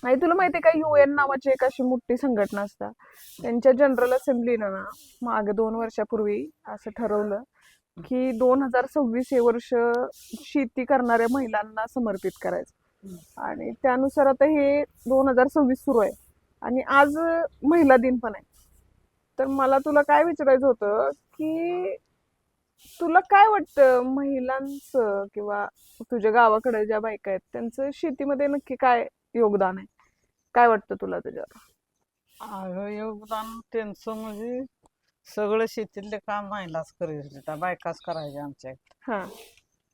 आणि तुला माहितीये का UN नावाची एक अशी मोठी संघटना असता, त्यांच्या जनरल असेंब्लीनं ना मागे 2 वर्षापूर्वी असं ठरवलं की 2026 हे वर्ष शेती करणाऱ्या महिलांना समर्पित करायचं. आणि त्यानुसार आता हे 2026 सुरू आहे आणि आज महिला दिन पण आहे. तर मला तुला काय विचारायचं होतं की तुला काय वाटतं महिलांचं किंवा तुझ्या गावाकडे ज्या बायका आहेत त्यांचं शेतीमध्ये नक्की काय योगदान आहे? काय वाटतं तुला त्याच्यावर? अगं योगदान त्यांचं म्हणजे सगळं शेतीतले काम महिलाच करीत होत्या, बायकाच करायचे आमच्या इकडे. हा.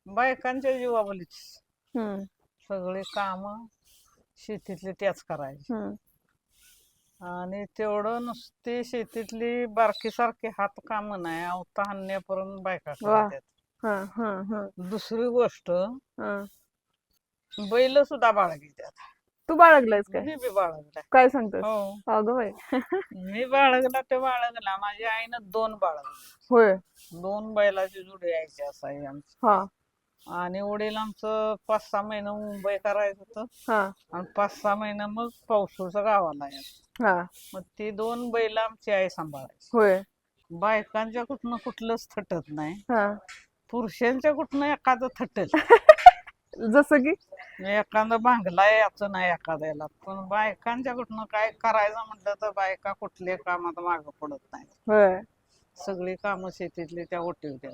बायकांच्या जीवावलीच हम्म. सगळे काम शेतीतले त्याच करायचे. हम्म. आणि तेवढं नुसती शेतीतली बारकी सारखी हात काम नाही, अवता आणण्यापर्यंत बायका वा. करतात. हा हा हा दुसरी गोष्ट, हा. बैल सुद्धा बाळगितात. तू बाळगलायस काय? मी बी बाळगलाय. काय सांगतोस? हो, अगं बाई. मी बाळगला ते बाळगला. माझ्या आईनं 2 बाळगले. होय. 2 बैलाची जोडी यायची असायची आमची. हा आणि वडील आमचं 5-6 महिने मुंबई करायचं होतं हा आणि 5-6 महिने मग पावसाचं गावाला यायचं. हा. मग ती 2 बैल आमची आई सांभाळायची. होय. बायकांच्या कुठनं कुठलंच थटत नाही, हा. पुरुषांच्या कुठनं एखादं थटेल. जसं की एखादं भांगला याचं नाही एखाद्याला, पण बायकांच्या कुठनं काय करायचं म्हटलं तर बायका कुठल्या कामात मागं पडत नाही. होय. सगळी कामं शेतीतली त्या ओटी होत्या.